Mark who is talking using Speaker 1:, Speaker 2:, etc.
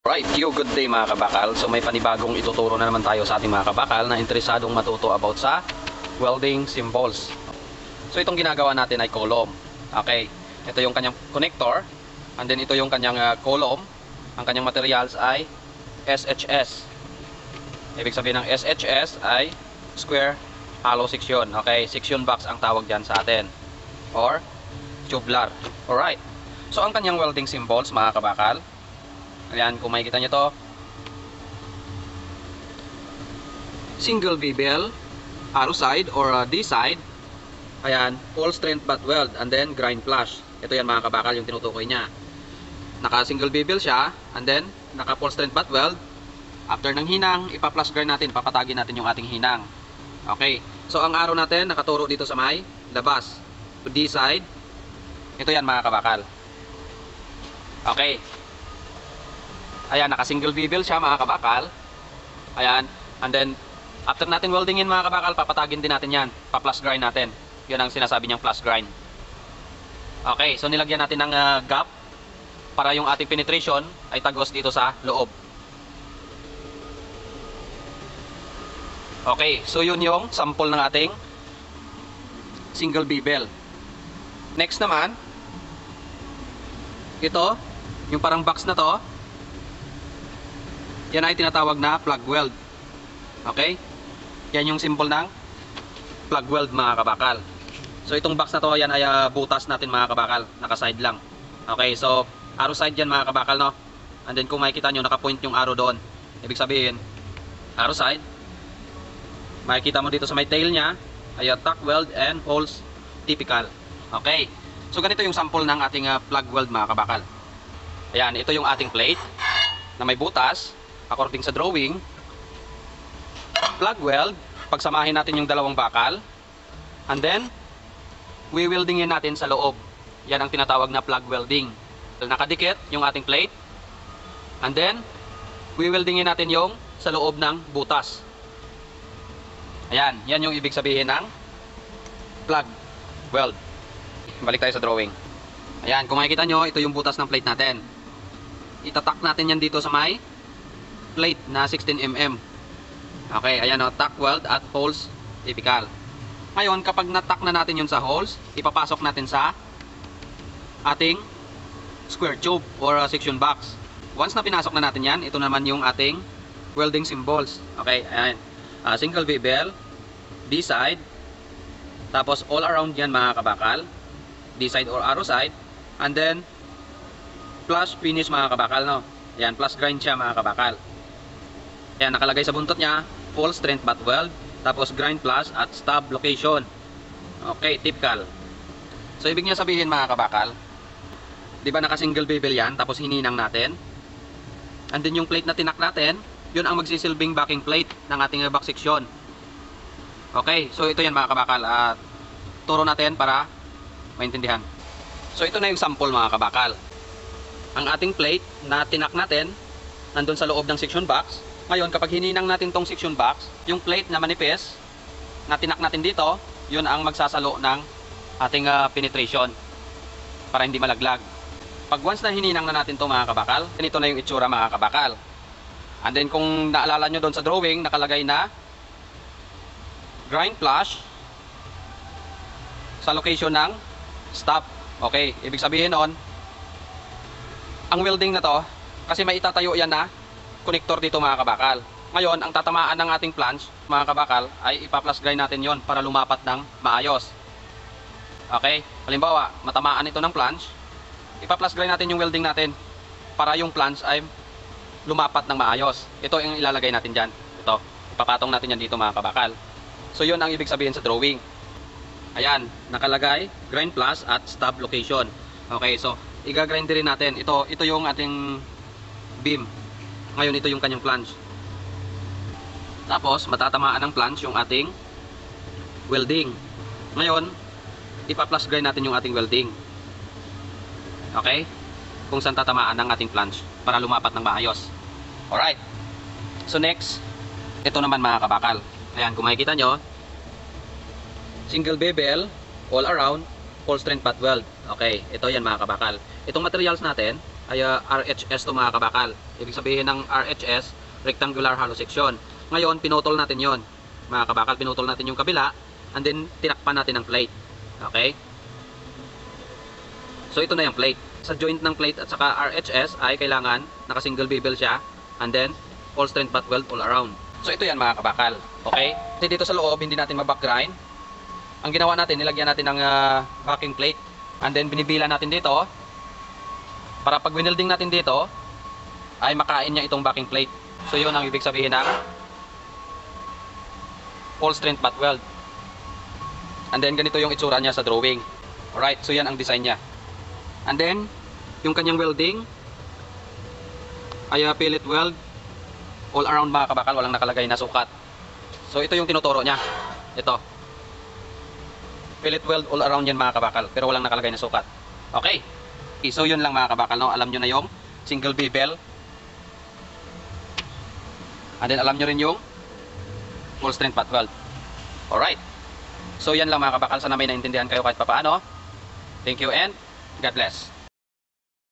Speaker 1: Right, good day mga kabakal. So may panibagong ituturo na naman tayo sa ating mga kabakal na interesadong matuto about sa welding symbols. So itong ginagawa natin ay column. Okay, ito yung kanyang connector, and then ito yung kanyang column. Ang kanyang materials ay SHS. Ibig sabihin ng SHS ay square hollow section. Okay, section box ang tawag dyan sa atin, or tubular. Alright, so ang kanyang welding symbols mga kabakal, ayan, kung makikita nyo to, single bevel, arrow side or D side, ayan, full strength butt weld, and then grind flush. Ito yan mga kabakal yung tinutukoy niya. Naka single bevel siya, and then naka full strength butt weld. After ng hinang, ipa-flush grind natin, papatagin natin yung ating hinang. Okay, so ang arrow natin nakaturo dito sa may labas, D side. Ito yan mga kabakal. Okay, ayan, naka single bevel siya mga kabakal. Ayan, and then after natin weldingin mga kabakal, papatagin din natin yan, pa-flush grind natin. Yun ang sinasabi niyang flush grind. Okay, so nilagyan natin ng gap para yung ating penetration ay tagos dito sa loob. Okay, so yun yung sample ng ating single bevel. Next naman, ito, yung parang box na to, yan ay tinatawag na plug weld. Okay? Yan yung symbol ng plug weld mga kabakal. So itong box na to, yan ay butas natin mga kabakal, naka-side lang. Okay, so arrow side yan mga kabakal, no? And then kung makikita nyo, naka-point yung arrow doon. Ibig sabihin, arrow side. Makikita mo dito sa may tail nya ay tack weld and holes typical. Okay, so ganito yung sample ng ating plug weld mga kabakal. Ayan, ito yung ating plate na may butas. According sa drawing, plug weld, pagsamahin natin yung dalawang bakal, and then we-weldingin natin sa loob. Yan ang tinatawag na plug welding. Nakadikit yung ating plate, and then we-weldingin natin yung sa loob ng butas. Ayan, yan yung ibig sabihin ng plug weld. Balik tayo sa drawing. Ayan, kung makikita nyo, ito yung butas ng plate natin. Itatak natin yan dito sa may plate na 16mm. Okay, ayan o, tack weld at holes typical. Ngayon, kapag natak na natin yun sa holes, ipapasok natin sa ating square tube or section box. Once na pinasok na natin yan, ito naman yung ating welding symbols. Okay, ayan. Single bevel, D side, tapos all around yan mga kabakal, D side or arrow side, and then flush finish mga kabakal, no? Yan, flush grind siya mga kabakal. Yan, nakalagay sa buntot niya, full strength butt weld, tapos grind flush at stub location. Okay, typical. So ibig niya sabihin mga kabakal, di ba naka single bevel yan, tapos hininang natin, and then yung plate na tinak natin, yun ang magsisilbing backing plate ng ating back section. Okay, so ito yan mga kabakal, turo natin para maintindihan. So ito na yung sample mga kabakal. Ang ating plate na tinak natin nandun sa loob ng section box. Ngayon, kapag hininang natin tong section box, yung plate na manipis na tinak natin dito, yun ang magsasalo ng ating penetration para hindi malaglag. Pag once na hininang na natin to mga kabakal, ganito na yung itsura mga kabakal. And then kung naalala nyo doon sa drawing, nakalagay na grind flush sa location ng stop. Okay, ibig sabihin noon, ang welding na to, kasi may itatayo yan na connector dito mga kabakal. Ngayon, ang tatamaan ng ating flange mga kabakal ay ipa-flush grind natin yon para lumapat ng maayos. Okay, halimbawa matamaan ito ng flange, ipa-flush grind natin yung welding natin para yung flange ay lumapat ng maayos. Ito yung ilalagay natin dyan. Ito, ipapatong natin yan dito mga kabakal. So yun ang ibig sabihin sa drawing. Ayan, nakalagay grind flush at stub location. Okay, so iga-grind rin natin. Ito yung ating beam. Ngayon ito yung kanyang flange. Tapos matatamaan ng flange yung ating welding. Ngayon, ipa-flush grind natin yung ating welding. Okay? Kung saan tatamaan ng ating flange para lumapat ng maayos. Alright. So next, ito naman mga kabakal. Ayan, kung makikita nyo, single bevel, all around, full strength butt weld. Okay, ito yan mga kabakal. Itong materials natin ay RHS to mga kabakal. Ibig sabihin ng RHS, rectangular hollow section. Ngayon, pinutol natin yon, mga kabakal. Pinutol natin yung kabila, and then tinakpan natin ng plate. Okay? So, ito na yung plate. Sa joint ng plate at saka RHS ay kailangan naka-single bevel siya, and then all strength butt weld all around. So, ito yan mga kabakal. Okay? Kasi dito sa loob, hindi natin ma-back grind. Ang ginawa natin, nilagyan natin ng backing plate, and then binibila natin dito, para pag winilding natin dito, ay makain niya itong backing plate. So, yun ang ibig sabihin ng all strength butt weld. And then, ganito yung itsura niya sa drawing. Alright, so yan ang design niya. And then, yung kanyang welding ay pellet weld all around mga kabakal, walang nakalagay na sukat. So, ito yung tinuturo niya. Ito. Pellet weld all around yan mga kabakal, pero walang nakalagay na sukat. Okay. So, yun lang mga kabakal, no? Alam nyo na yung single bevel. And then, alam nyo rin yung full strength butt weld. Alright. So, yan lang mga kabakal. Sana may naintindihan kayo kahit papaano. Thank you and God bless.